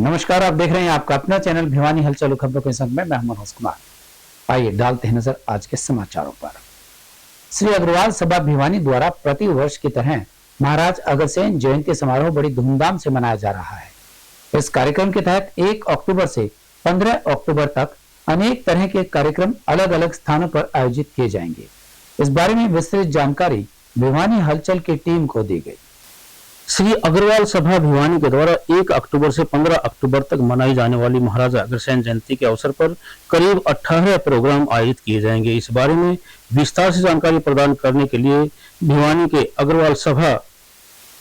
नमस्कार, आप देख रहे हैं आपका अपना चैनल भिवानी हलचल खबरों के संग में मैं मनोज कुमार। आइए डालते हैं नजर आज के समाचारों पर। श्री अग्रवाल सभा भिवानी द्वारा प्रति वर्ष की तरह महाराज अग्रसेन जयंती समारोह बड़ी धूमधाम से मनाया जा रहा है। इस कार्यक्रम के तहत 1 अक्टूबर से 15 अक्टूबर तक अनेक तरह के कार्यक्रम अलग अलग स्थानों पर आयोजित किए जाएंगे। इस बारे में विस्तृत जानकारी भिवानी हलचल की टीम को दी गई। श्री अग्रवाल सभा भिवानी के द्वारा 1 अक्टूबर से 15 अक्टूबर तक मनाई जाने वाली महाराजा अग्रसेन जयंती के अवसर पर करीब 18 प्रोग्राम आयोजित किए जाएंगे। इस बारे में विस्तार से जानकारी प्रदान करने के लिए भिवानी के अग्रवाल सभा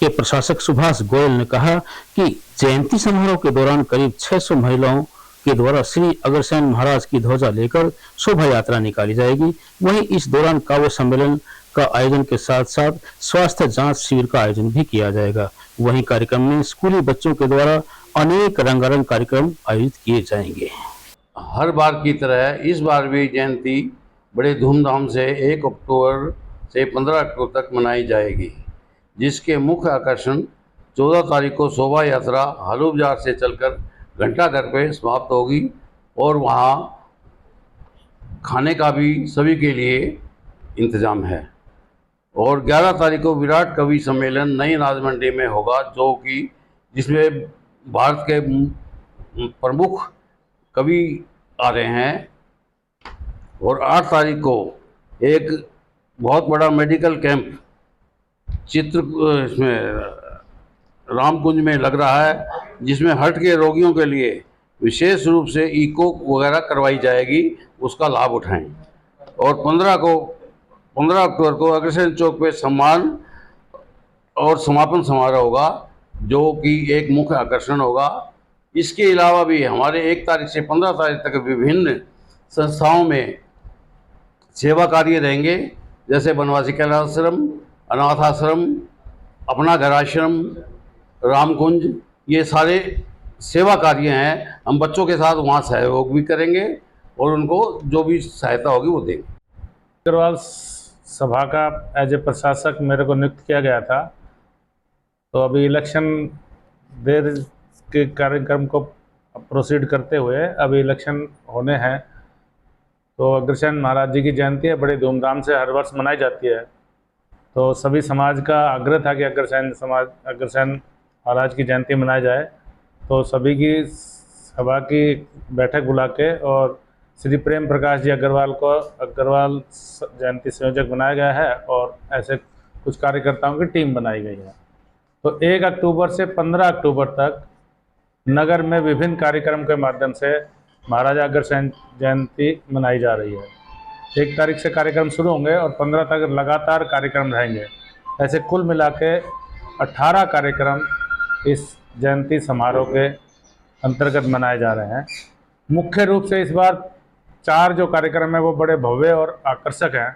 के प्रशासक सुभाष गोयल ने कहा कि जयंती समारोह के दौरान करीब 600 महिलाओं के द्वारा श्री अग्रसेन महाराज की ध्वजा लेकर शोभा यात्रा निकाली जाएगी। वहीं इस दौरान काव्य सम्मेलन का आयोजन के साथ साथ स्वास्थ्य जांच शिविर का आयोजन भी किया जाएगा। वहीं कार्यक्रम में स्कूली बच्चों के द्वारा अनेक रंगारंग कार्यक्रम आयोजित किए जाएंगे। हर बार की तरह इस बार भी जयंती बड़े धूमधाम से 1 अक्टूबर से 15 अक्टूबर तक मनाई जाएगी, जिसके मुख्य आकर्षण 14 तारीख को शोभा यात्रा हालू बाजार से चलकर घंटाघर पे समाप्त होगी और वहाँ खाने का भी सभी के लिए इंतजाम है। और 11 तारीख को विराट कवि सम्मेलन नई अनाज मंडी में होगा, जो कि जिसमें भारत के प्रमुख कवि आ रहे हैं। और 8 तारीख को एक बहुत बड़ा मेडिकल कैंप इसमें रामकुंज में लग रहा है, जिसमें हार्ट के रोगियों के लिए विशेष रूप से इको वगैरह करवाई जाएगी, उसका लाभ उठाएं। और 15 अक्टूबर को अग्रसेन चौक पे सम्मान और समापन समारोह होगा, जो कि एक मुख्य आकर्षण होगा। इसके अलावा भी हमारे 1 तारीख से 15 तारीख तक विभिन्न संस्थाओं में सेवा कार्य रहेंगे, जैसे बनवासी कल्याण आश्रम, अनाथ आश्रम, अपना घर आश्रम, रामकुंज, ये सारे सेवा कार्य हैं। हम बच्चों के साथ वहाँ सहयोग भी करेंगे और उनको जो भी सहायता होगी वो देंगे। अग्रवाल सभा का एज ए प्रशासक मेरे को नियुक्त किया गया था, तो अभी इलेक्शन देर के कार्यक्रम को प्रोसीड करते हुए अभी इलेक्शन होने हैं। तो अग्रसेन महाराज जी की जयंती है, बड़ी धूमधाम से हर वर्ष मनाई जाती है। तो सभी समाज का आग्रह था कि अग्रसेन महाराज की जयंती मनाई जाए, तो सभी की सभा की बैठक बुला के और श्री प्रेम प्रकाश जी अग्रवाल को अग्रवाल जयंती संयोजक बनाया गया है और ऐसे कुछ कार्यकर्ताओं की टीम बनाई गई है। तो 1 अक्टूबर से 15 अक्टूबर तक नगर में विभिन्न कार्यक्रम के माध्यम से महाराजा अग्रसेन जयंती मनाई जा रही है। 1 तारीख से कार्यक्रम शुरू होंगे और 15 तक लगातार कार्यक्रम रहेंगे। ऐसे कुल मिला के 18 कार्यक्रम इस जयंती समारोह के अंतर्गत मनाए जा रहे हैं। मुख्य रूप से इस बार 4 जो कार्यक्रम है वो बड़े भव्य और आकर्षक हैं।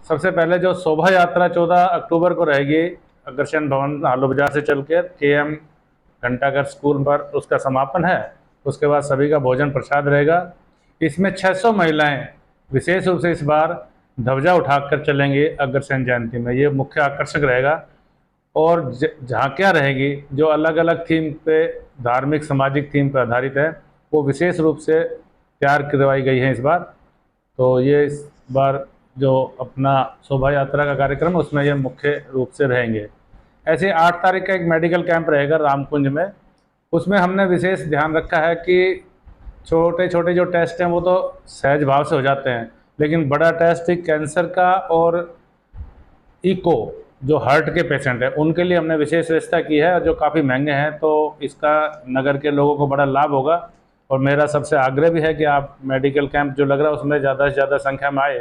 सबसे पहले जो शोभा यात्रा 14 अक्टूबर को रहेगी अग्रसेन भवन हालू बाजार से चल के KM घंटाघर स्कूल पर, उसका समापन है। उसके बाद सभी का भोजन प्रसाद रहेगा। इसमें 600 महिलाएं विशेष रूप से इस बार ध्वजा उठाकर चलेंगी अग्रसेन जयंती में, ये मुख्य आकर्षक रहेगा। और झांकियाँ रहेगी जो अलग अलग थीम पे, धार्मिक सामाजिक थीम पर आधारित है, वो विशेष रूप से तैयार करवाई गई है इस बार। तो ये इस बार जो अपना शोभा यात्रा का कार्यक्रम है उसमें ये मुख्य रूप से रहेंगे। ऐसे 8 तारीख का एक मेडिकल कैंप रहेगा रामकुंज में। उसमें हमने विशेष ध्यान रखा है कि छोटे छोटे जो टेस्ट हैं वो तो सहज भाव से हो जाते हैं, लेकिन बड़ा टेस्ट कैंसर का और इको जो हार्ट के पेशेंट हैं उनके लिए हमने विशेष व्यवस्था की है, जो काफ़ी महंगे हैं। तो इसका नगर के लोगों को बड़ा लाभ होगा और मेरा सबसे आग्रह भी है कि आप मेडिकल कैंप जो लग रहा है उसमें ज़्यादा से ज़्यादा संख्या में आए,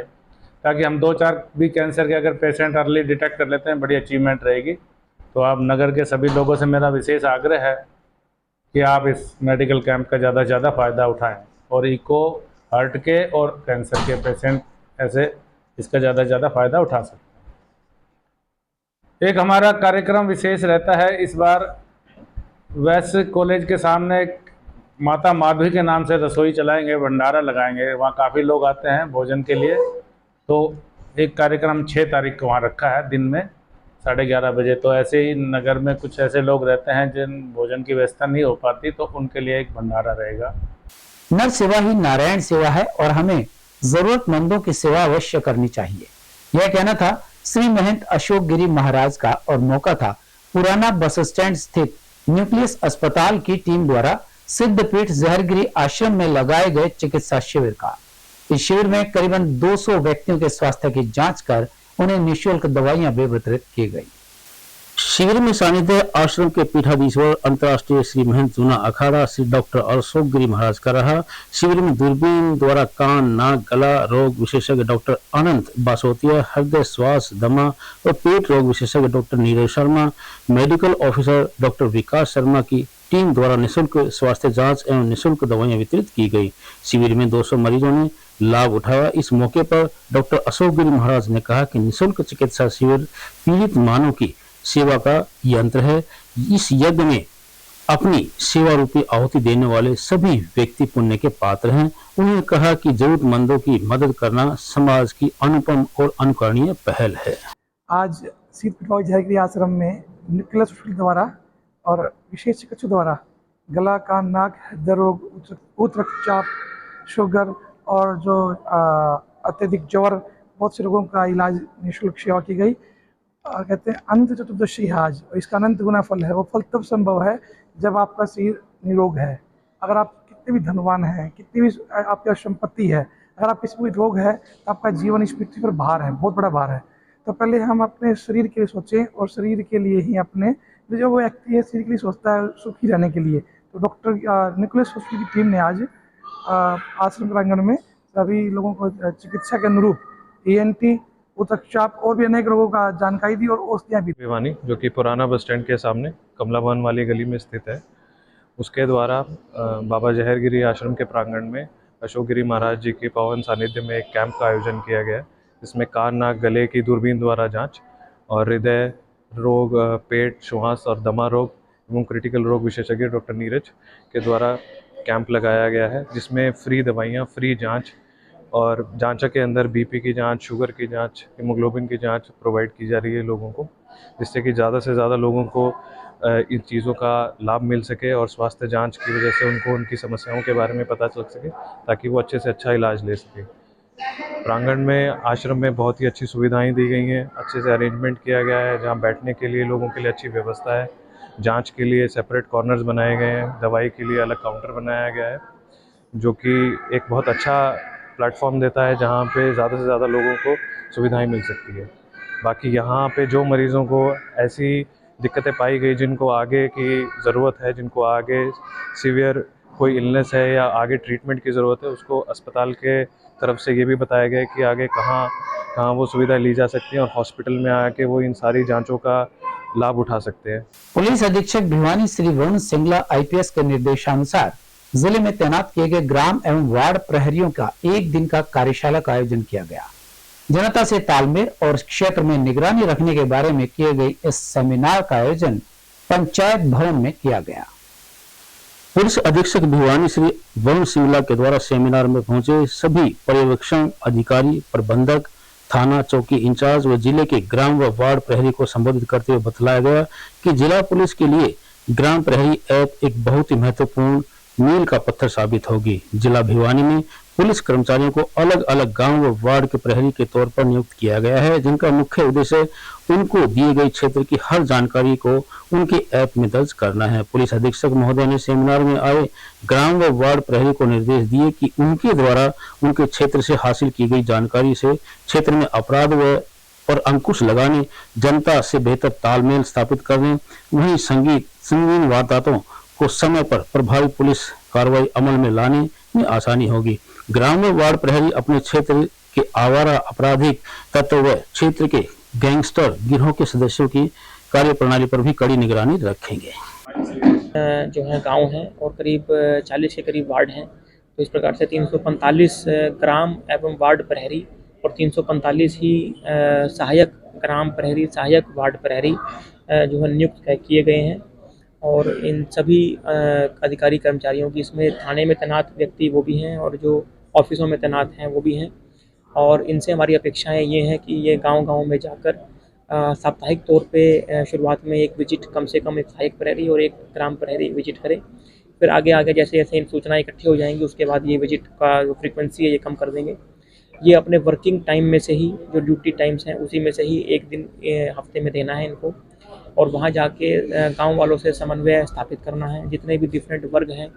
ताकि हम 2-4 भी कैंसर के अगर पेशेंट अर्ली डिटेक्ट कर लेते हैं, बड़ी अचीवमेंट रहेगी। तो आप नगर के सभी लोगों से मेरा विशेष आग्रह है कि आप इस मेडिकल कैंप का ज़्यादा से ज़्यादा फ़ायदा उठाएँ और इको, हार्ट के और कैंसर के पेशेंट ऐसे इसका ज़्यादा से ज़्यादा फ़ायदा उठा सकते हैं। एक हमारा कार्यक्रम विशेष रहता है इस बार, वैश्य कॉलेज के सामने माता माधवी के नाम से रसोई चलाएंगे, भंडारा लगाएंगे, वहाँ काफ़ी लोग आते हैं भोजन के लिए। तो एक कार्यक्रम 6 तारीख को वहाँ रखा है दिन में, 11:30 बजे। तो ऐसे ही नगर में कुछ ऐसे लोग रहते हैं जिन भोजन की व्यवस्था नहीं हो पाती, तो उनके लिए एक भंडारा रहेगा। नर सेवा ही नारायण सेवा है और हमें जरूरतमंदों की सेवा अवश्य करनी चाहिए। यह कहना था श्री महंत अशोक गिरी महाराज का और मौका था पुराना बस स्टैंड स्थित न्यूक्लियस अस्पताल की टीम द्वारा सिद्धपीठ जहरगिरी आश्रम में लगाए गए चिकित्सा शिविर का। इस शिविर में करीबन 200 व्यक्तियों के स्वास्थ्य की जांच कर उन्हें निःशुल्क दवाइयां भी वितरित की गई। शिविर में सानिध्य आश्रम के पीठाधीश्वर अंतर्राष्ट्रीय श्री महंत जूना अखाड़ा श्री डॉक्टर अशोक गिरी महाराज का रहा। शिविर में दूरबीन द्वारा कान, नाक, गला रोग विशेषज्ञ डॉक्टर अनंत बासोतिया, हृदय, श्वास, दमा और पेट रोग विशेषज्ञ doctor Neeraj Sharma, medical officer doctor Vikas Sharma की टीम द्वारा निःशुल्क स्वास्थ्य जांच एवं निःशुल्क दवाइयां वितरित की गई। शिविर में 200 मरीजों ने लाभ उठाया। इस मौके पर डॉक्टर अशोक गिरी महाराज ने कहा कि निःशुल्क चिकित्सा शिविर पीड़ित मानव की सेवा का यंत्र है। इस यज्ञ में अपनी सेवा रूपी आहुति देने वाले सभी व्यक्ति पुण्य के पात्र हैं। उन्होंने कहा कि जरूरतमंदों की मदद करना समाज की अनुपम और अनुकरणीय पहल है। आज सिद्धपीठ जहरगिरी आश्रम में न्यूक्लियस हॉस्पिटल द्वारा और विशेष चिकित्सकों द्वारा गला, कान, नाक, हृदय रोग, उच्च रक्तचाप, शुगर और जो अत्यधिक ज्वर, बहुत से रोगों का इलाज निःशुल्क सेवा की गई। और कहते हैं अनंत चतुर्दशी है आज, और इसका अनंत गुना फल है। वो फल तब संभव है जब आपका शरीर निरोग है। अगर आप कितने भी धनवान हैं, कितनी भी आपकी संपत्ति है, अगर आप किसी भी रोग है तो आपका जीवन इस पृथ्वी पर भार है, बहुत बड़ा भार है। तो पहले हम अपने शरीर के लिए सोचें और शरीर के लिए ही अपने जो वो व्यक्ति है शरीर के लिए सोचता है सुखी रहने के लिए। तो डॉक्टर न्यूक्लियस हॉस्पिटल की टीम ने आज आश्रम प्रांगण में सभी लोगों को चिकित्सा के अनुरूप ENT, उच्च रक्तचाप और भी अनेक रोगों का जानकारी दी और औषधियाँ भी। भिवानी, जो कि पुराना बस स्टैंड के सामने कमला भवन वाली गली में स्थित है, उसके द्वारा बाबा जहरगिरी आश्रम के प्रांगण में अशोक गिरी महाराज जी के पावन सानिध्य में एक कैंप का आयोजन किया गया है, जिसमें कान, नाक, गले की दूरबीन द्वारा जांच और हृदय रोग, पेट, श्वास और दमा रोग एवं क्रिटिकल रोग विशेषज्ञ डॉक्टर नीरज के द्वारा कैंप लगाया गया है, जिसमें फ्री दवाइयाँ, फ्री जांच और जांच के अंदर BP की जांच, शुगर की जांच, हीमोग्लोबिन की जांच प्रोवाइड की जा रही है लोगों को, जिससे कि ज़्यादा से ज़्यादा लोगों को इन चीज़ों का लाभ मिल सके और स्वास्थ्य जांच की वजह से उनको उनकी समस्याओं के बारे में पता चल सके, ताकि वो अच्छे से अच्छा इलाज ले सके। प्रांगण में आश्रम में बहुत ही अच्छी सुविधाएं दी गई हैं, अच्छे से अरेंजमेंट किया गया है, जहां बैठने के लिए लोगों के लिए अच्छी व्यवस्था है, जांच के लिए सेपरेट कॉर्नर्स बनाए गए हैं, दवाई के लिए अलग काउंटर बनाया गया है, जो कि एक बहुत अच्छा प्लेटफॉर्म देता है जहां पे ज़्यादा से ज़्यादा लोगों को सुविधाएं मिल सकती है। बाकी यहाँ पे जो मरीज़ों को ऐसी दिक्कतें पाई गई, जिनको आगे की ज़रूरत है, जिनको आगे सीवियर कोई इलनेस है या आगे ट्रीटमेंट की ज़रूरत है, उसको अस्पताल के तरफ से ये भी बताया गया है कि आगे कहाँ वो सुविधा ली जा सकती है और हॉस्पिटल में आके वो इन सारी जांचों का लाभ उठा सकते हैं। पुलिस अधीक्षक भिवानी श्री वरुण सिंगला IPS के निर्देशानुसार जिले में तैनात किए गए ग्राम एवं वार्ड प्रहरियों का एक दिन का कार्यशाला का आयोजन किया गया। जनता से तालमेल और क्षेत्र में निगरानी रखने के बारे में किए गए इस सेमिनार का आयोजन पंचायत भवन में किया गया। पुलिस अधीक्षक भिवानी श्री वरुण सिंगला के द्वारा सेमिनार में पहुंचे सभी पर्यवेक्षण अधिकारी, प्रबंधक, थाना चौकी इंचार्ज व जिले के ग्राम व वार्ड प्रहरी को संबोधित करते हुए बतलाया गया कि जिला पुलिस के लिए ग्राम प्रहरी ऐप एक बहुत ही महत्वपूर्ण मील का पत्थर साबित होगी। जिला भिवानी में पुलिस कर्मचारियों को अलग अलग गांव व वार्ड के प्रहरी के तौर पर नियुक्त किया गया है, जिनका मुख्य उद्देश्य उनको दिए गए क्षेत्र की हर जानकारी को उनके ऐप में दर्ज करना है। पुलिस अधीक्षक महोदय ने सेमिनार में आए ग्राम व वार्ड प्रहरी को निर्देश दिए कि उनके द्वारा उनके क्षेत्र से हासिल की गई जानकारी से क्षेत्र में अपराध और अंकुश लगाने, जनता से बेहतर तालमेल स्थापित करने, वहीं संगीन वारदातों को समय पर प्रभावी पुलिस कार्रवाई अमल में लाने में आसानी होगी। ग्राम व वार्ड प्रहरी अपने क्षेत्र के आवारा आपराधिक तत्व व क्षेत्र के गैंगस्टर गिरोह के सदस्यों की कार्यप्रणाली पर भी कड़ी निगरानी रखेंगे। जो है गांव हैं और करीब 40 के करीब वार्ड हैं, तो इस प्रकार से 345 ग्राम एवं वार्ड प्रहरी और 345 ही सहायक ग्राम प्रहरी, सहायक वार्ड प्रहरी जो है नियुक्त किए गए हैं। और इन सभी अधिकारी कर्मचारियों की इसमें थाने में तैनात व्यक्ति वो भी हैं और जो ऑफिसों में तैनात हैं वो भी हैं। और इनसे हमारी अपेक्षाएं ये हैं कि ये गांव-गांव में जाकर साप्ताहिक तौर पे शुरुआत में एक विजिट, कम से कम एक सहायक प्रहरी और एक ग्राम प्रहरी विजिट करे। फिर आगे आगे जैसे जैसे इन सूचनाएं इकट्ठी हो जाएंगी उसके बाद ये विजिट का जो फ्रीक्वेंसी है ये कम कर देंगे। ये अपने वर्किंग टाइम में से ही, जो ड्यूटी टाइम्स हैं उसी में से ही एक दिन हफ्ते में देना है इनको, और वहाँ जाके गांव वालों से समन्वय स्थापित करना है। जितने भी डिफरेंट वर्ग हैं,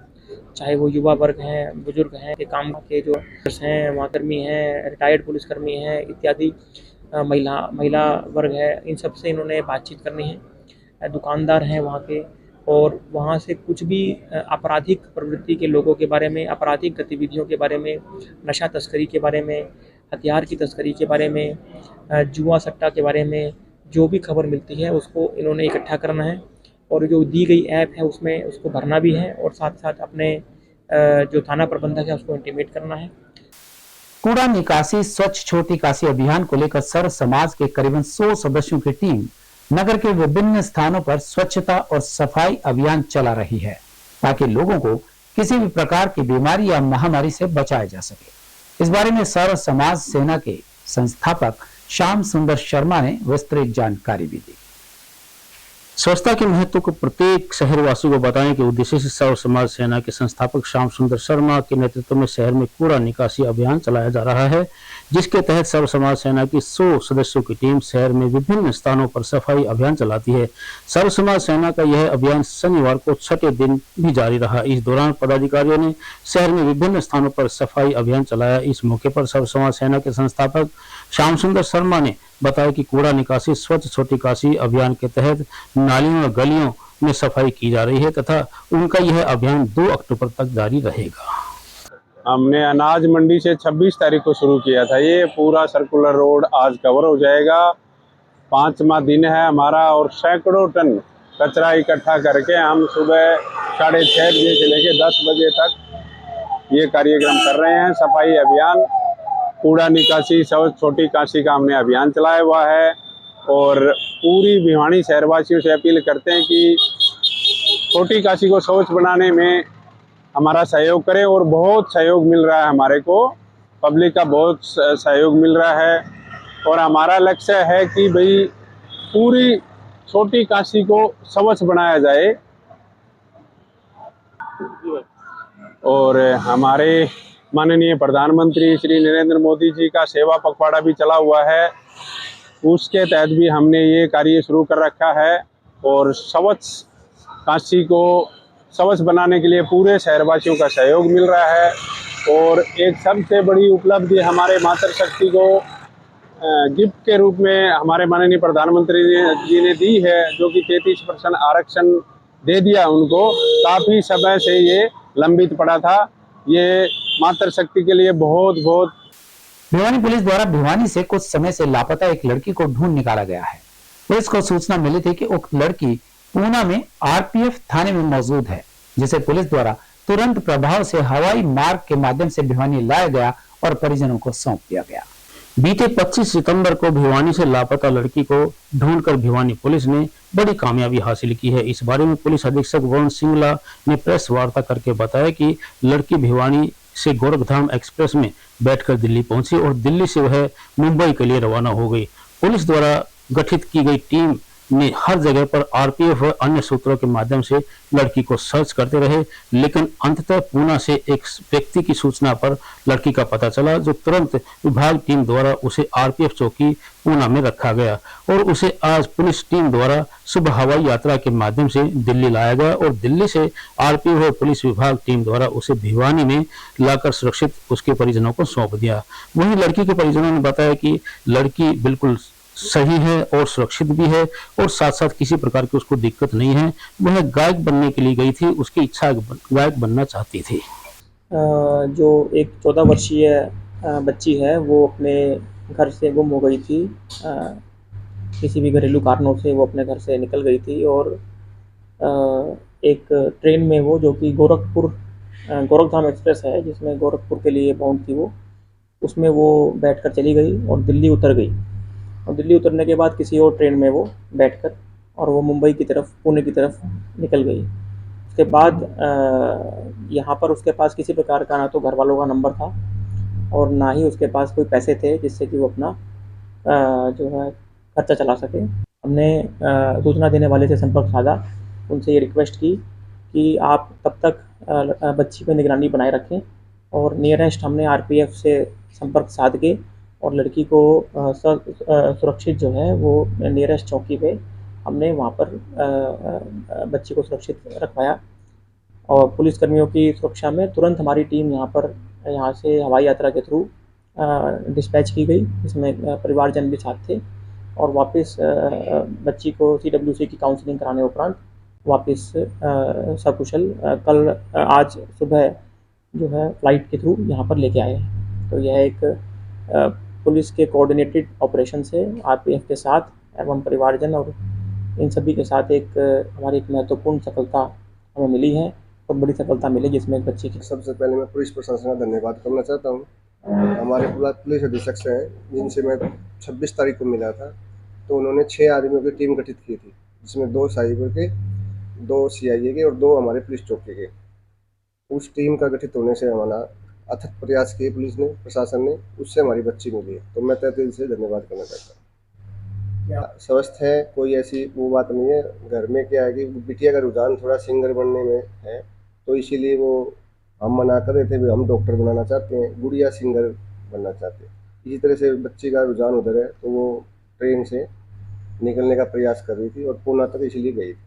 चाहे वो युवा वर्ग हैं, बुजुर्ग हैं, के काम के जो हैं, वहाँ कर्मी हैं, रिटायर्ड पुलिसकर्मी हैं इत्यादि, महिला वर्ग है, इन सब से इन्होंने बातचीत करनी है। दुकानदार हैं वहाँ के, और वहाँ से कुछ भी आपराधिक प्रवृत्ति के लोगों के बारे में, आपराधिक गतिविधियों के बारे में, नशा तस्करी के बारे में, हथियार की तस्करी के बारे में, जुआ सट्टा के बारे में जो भी खबर मिलती है उसको इन्होंने इकट्ठा करना है, और जो दी गई ऐप है उसमें उसको भरना भी है, और साथ साथ अपने जो थाना प्रबंधक है उसको इंटीमेट करना है। कूड़ा निकासी स्वच्छ छोटी काशी अभियान को लेकर सर्व समाज के करीबन 100 सदस्यों की टीम नगर के विभिन्न स्थानों पर स्वच्छता और सफाई अभियान चला रही है, ताकि लोगों को किसी भी प्रकार की बीमारी या महामारी से बचाया जा सके। इस बारे में सर्व समाज सेना के संस्थापक श्याम सुंदर शर्मा ने विस्तृत जानकारी भी दी। स्वच्छता के महत्व को प्रत्येक शहरवासी को बताने के उद्देश्य से सर्व समाज सेना के संस्थापक श्याम सुंदर शर्मा के नेतृत्व में शहर में कूड़ा निकासी अभियान चलाया जा रहा है, जिसके तहत सर्व समाज सेना की 100 सदस्यों की टीम शहर में विभिन्न स्थानों पर सफाई अभियान चलाती है। सर्व समाज सेना का यह अभियान शनिवार को 6ठे दिन भी जारी रहा। इस दौरान पदाधिकारियों ने शहर में विभिन्न स्थानों पर सफाई अभियान चलाया। इस मौके पर सर्व समाज सेना के संस्थापक श्याम सुंदर शर्मा ने बताया कि कूड़ा निकासी स्वच्छ छोटी काशी अभियान के तहत नालियों और गलियों में सफाई की जा रही है तथा उनका यह अभियान 2 अक्टूबर तक जारी रहेगा। हमने अनाज मंडी से 26 तारीख को शुरू किया था। ये पूरा सर्कुलर रोड आज कवर हो जाएगा। 5वां दिन है हमारा, और सैकड़ों टन कचरा इकट्ठा करके हम सुबह 6:30 बजे से लेकर 10 बजे तक ये कार्यक्रम कर रहे हैं। सफाई अभियान, कूड़ा निकासी स्वच्छ छोटी काशी का हमने अभियान चलाया हुआ है, और पूरी भिवानी शहरवासियों से अपील करते हैं कि छोटी काशी को स्वच्छ बनाने में हमारा सहयोग करें, और बहुत सहयोग मिल रहा है हमारे को, पब्लिक का बहुत सहयोग मिल रहा है। और हमारा लक्ष्य है कि भाई पूरी छोटी काशी को स्वच्छ बनाया जाए। और हमारे माननीय प्रधानमंत्री श्री नरेंद्र मोदी जी का सेवा पखवाड़ा भी चला हुआ है, उसके तहत भी हमने ये कार्य शुरू कर रखा है, और स्वच्छ काशी को स्वच्छ बनाने के लिए पूरे शहरवासियों का सहयोग मिल रहा है। और एक सबसे बड़ी उपलब्धि हमारे मातृशक्ति को गिफ्ट के रूप में हमारे माननीय प्रधानमंत्री जी ने दी है, जो कि 33% आरक्षण दे दिया उनको। काफ़ी समय से ये लंबित पड़ा था। ये मातृशक्ति के लिए बहुत बहुत। भिवानी पुलिस द्वारा भिवानी से कुछ समय से लापता एक लड़की को ढूंढ निकाला गया है। पुलिस को सूचना मिली थी कि उक्त लड़की पूना में आरपीएफ थाने में मौजूद है, जिसे पुलिस द्वारा तुरंत प्रभाव से हवाई मार्ग के माध्यम से भिवानी लाया गया और परिजनों को सौंप दिया गया। बीते 25 सितंबर को भिवानी से लापता लड़की को ढूंढकर भिवानी पुलिस ने बड़ी कामयाबी हासिल की है। इस बारे में पुलिस अधीक्षक वरुण सिंगला ने प्रेस वार्ता करके बताया कि लड़की भिवानी से गोरखधाम एक्सप्रेस में बैठकर दिल्ली पहुंची और दिल्ली से वह मुंबई के लिए रवाना हो गई। पुलिस द्वारा गठित की गई टीम ने हर जगह पर आरपीएफ व अन्य सूत्रों के माध्यम से लड़की को सर्च करते रहे, लेकिन अंततः पूना से एक व्यक्ति की सूचना पर लड़की का पता चला, जो तुरंत विभाग टीम द्वारा उसे आरपीएफ चौकी पूना में रखा गया और उसे आज पुलिस टीम द्वारा सुबह हवाई यात्रा के माध्यम से दिल्ली लाया गया और दिल्ली से आरपीएफ और पुलिस विभाग टीम द्वारा उसे भिवानी में लाकर सुरक्षित उसके परिजनों को सौंप दिया। वहीं लड़की के परिजनों ने बताया कि लड़की बिल्कुल सही है और सुरक्षित भी है और साथ साथ किसी प्रकार की उसको दिक्कत नहीं है। वह गायक बनने के लिए गई थी, उसकी इच्छा गायक बनना चाहती थी। जो एक 14 वर्षीय बच्ची है वो अपने घर से गुम हो गई थी। किसी भी घरेलू कारणों से वो अपने घर से निकल गई थी और एक ट्रेन में वो, जो कि गोरखधाम एक्सप्रेस है जिसमें गोरखपुर के लिए बाउंड थी, वो उसमें वो बैठकर चली गई और दिल्ली उतर गई। और दिल्ली उतरने के बाद किसी और ट्रेन में वो बैठकर और वो मुंबई की तरफ, पुणे की तरफ निकल गई। उसके बाद यहाँ पर उसके पास किसी प्रकार का ना तो घर वालों का नंबर था और ना ही उसके पास कोई पैसे थे जिससे कि वो अपना जो है खर्चा चला सके। हमने सूचना देने वाले से संपर्क साधा, उनसे ये रिक्वेस्ट की कि आप तब तक बच्ची पर निगरानी बनाए रखें, और नियरेस्ट हमने आरपीएफ से संपर्क साध के और लड़की को सुरक्षित जो है वो नियरेस्ट चौकी पे हमने वहाँ पर बच्ची को सुरक्षित रखवाया। और पुलिसकर्मियों की सुरक्षा में तुरंत हमारी टीम यहाँ से हवाई यात्रा के थ्रू डिस्पैच की गई, जिसमें परिवारजन भी साथ थे, और वापस बच्ची को CWC की काउंसलिंग कराने उपरांत वापस सकुशल कल आज सुबह जो है फ्लाइट के थ्रू यहाँ पर लेके आए हैं। तो यह एक पुलिस के कोऑर्डिनेटेड ऑपरेशन से आरपीएफ के साथ एवं परिवारजन और इन सभी के साथ हमारी एक महत्वपूर्ण सफलता हमें मिली है, बहुत बड़ी सफलता मिली, जिसमें एक बच्ची की। सबसे पहले मैं पुलिस प्रशासन का धन्यवाद करना चाहता हूँ। हमारे पुलिस अधीक्षक से हैं जिनसे मैं 26 तारीख को मिला था, तो उन्होंने 6 आदमियों की टीम गठित की थी, जिसमें 2 साइबर के, 2 CIA के और 2 हमारे पुलिस चौकी के। उस टीम का गठित होने से हमारा अथक प्रयास किए पुलिस ने, प्रशासन ने, उससे हमारी बच्ची मिली है, तो मैं तहे दिल से धन्यवाद करना चाहता हूँ। स्वस्थ है, कोई ऐसी वो बात नहीं है। घर में क्या है कि बिटिया का रुझान थोड़ा सिंगर बनने में है, तो इसीलिए वो हम मना कर रहे थे भी हम डॉक्टर बनाना चाहते हैं, गुड़िया सिंगर बनना चाहते हैं। इसी तरह से बच्ची का रुझान उधर है, तो वो ट्रेन से निकलने का प्रयास कर रही थी और पूना तक इसलिए गई थी।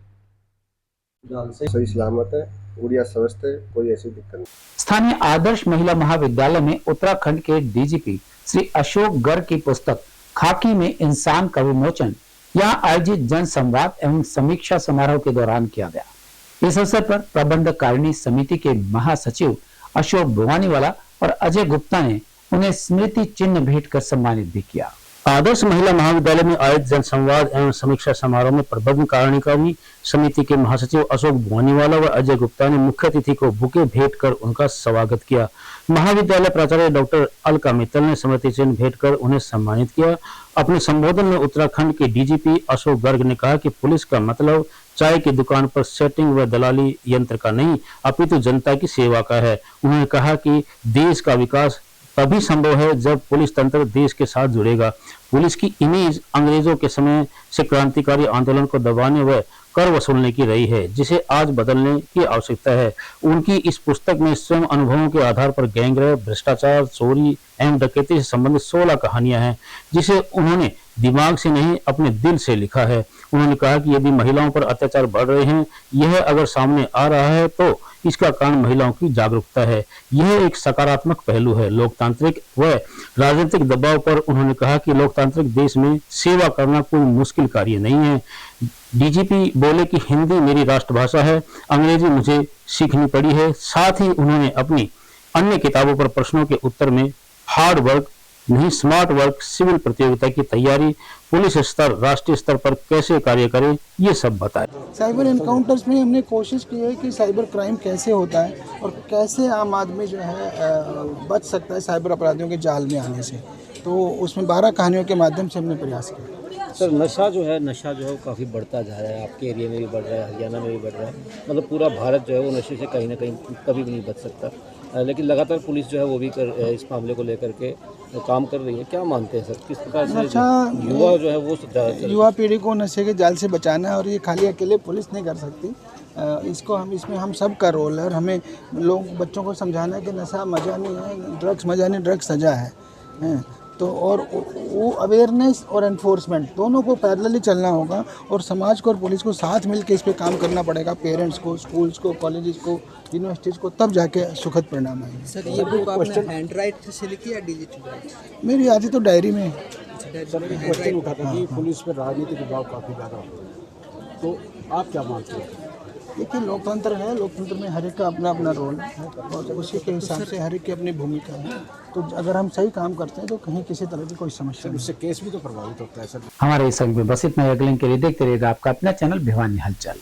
सही सलामत है, गुड़िया स्वस्थ है, कोई ऐसी दिक्कत नहीं। स्थानीय आदर्श महिला महाविद्यालय में उत्तराखंड के DGP श्री अशोक गर्ग की पुस्तक खाकी में इंसान का विमोचन यहाँ आयोजित जन संवाद एवं समीक्षा समारोह के दौरान किया गया। इस अवसर पर प्रबंधकारिणी समिति के महासचिव अशोक भवानीवाला और अजय गुप्ता ने उन्हें स्मृति चिन्ह भेंट कर सम्मानित भी किया। आदर्श महिला महाविद्यालय में आयोजित जनसंवाद एवं समीक्षा समारोह में प्रबंधकारिणी समिति के महासचिव अशोक भवानीवाला व अजय गुप्ता ने मुख्य अतिथि को बुके भेंट कर उनका स्वागत किया। महाविद्यालय प्राचार्य डॉक्टर अलका मित्तल ने स्मृति चिन्ह भेंट कर उन्हें सम्मानित किया। अपने संबोधन में उत्तराखंड के DGP अशोक गर्ग ने कहा कि पुलिस का मतलब चाय की दुकान पर सेटिंग व दलाली यंत्र का नहीं, अपितु जनता की सेवा का है। उन्होंने कहा कि देश का विकास तभी संभव है जब पुलिस तंत्र देश के साथ जुड़ेगा। पुलिस की इमेज अंग्रेजों के समय से क्रांतिकारी आंदोलन को दबाने व कर वसूलने की रही है, जिसे आज बदलने की आवश्यकता है। उनकी इस पुस्तक में स्वयं अनुभवों के आधार पर गैंगरेप, भ्रष्टाचार, चोरी एवं डकैती से संबंधित 16 कहानियां हैं, जिसे उन्होंने दिमाग से नहीं अपने दिल से लिखा है। उन्होंने कहा कि यदि महिलाओं पर अत्याचार बढ़ रहे हैं, यह अगर सामने आ रहा है तो इसका कारण महिलाओं की जागरूकता है। यह एक सकारात्मक पहलू है। लोकतांत्रिक व राजनीतिक दबाव पर उन्होंने कहा कि लोकतांत्रिक देश में सेवा करना कोई मुश्किल कार्य नहीं है। DGP बोले कि हिंदी मेरी राष्ट्रभाषा है, अंग्रेजी मुझे सीखनी पड़ी है। साथ ही उन्होंने अपनी अन्य किताबों पर प्रश्नों के उत्तर में हार्ड वर्क नहीं स्मार्ट वर्क, सिविल प्रतियोगिता की तैयारी, पुलिस स्तर, राष्ट्रीय स्तर पर कैसे कार्य करें, ये सब बताए। साइबर एनकाउंटर्स में हमने कोशिश की है कि साइबर क्राइम कैसे होता है और कैसे आम आदमी जो है बच सकता है साइबर अपराधियों के जाल में आने से। तो उसमें 12 कहानियों के माध्यम से हमने प्रयास किया। सर नशा जो है वो काफ़ी बढ़ता जा रहा है, आपके एरिया में भी बढ़ रहा है, हरियाणा में भी बढ़ रहा है, मतलब पूरा भारत जो है वो नशे से कहीं ना कहीं कभी भी नहीं बच सकता। लेकिन लगातार पुलिस जो है वो भी इस मामले को लेकर के काम कर रही है। क्या मानते हैं सर, किस प्रकार से युवा जो है वो युवा पीढ़ी को नशे के जाल से बचाना है, और ये खाली अकेले पुलिस नहीं कर सकती। इसमें हम सब का रोल है, और हमें बच्चों को समझाना है कि नशा मज़ा नहीं है, ड्रग्स मज़ा नहीं, ड्रग्स सजा है। तो और वो अवेयरनेस और एनफोर्समेंट दोनों को पैरेलली चलना होगा, और समाज को और पुलिस को साथ मिलकर इस पे काम करना पड़ेगा, पेरेंट्स को, स्कूल्स को, कॉलेजेस को, यूनिवर्सिटीज़ को, तब जाके सुखद परिणाम आएंगे। सर ये बुक आपने हैंड राइट से लिखी या डिजिटल? मेरी आज तो डायरी में। सर एक क्वेश्चन उठा था कि पुलिस पर राजनीतिक दबाव काफ़ी ज़्यादा हो रहा है, तो आप क्या मानते हैं? देखिए लोकतंत्र है, लोकतंत्र में हर एक का अपना अपना रोल है, और उसी के हिसाब से हर एक की अपनी भूमिका है। तो अगर हम सही काम करते हैं तो कहीं किसी तरह की कोई समस्या नहीं। उससे केस भी तो प्रभावित होता है सर। हमारे इस अंक में बस इतना। अगले के लिए देखते रहिएगा आपका अपना चैनल भिवानी हलचल।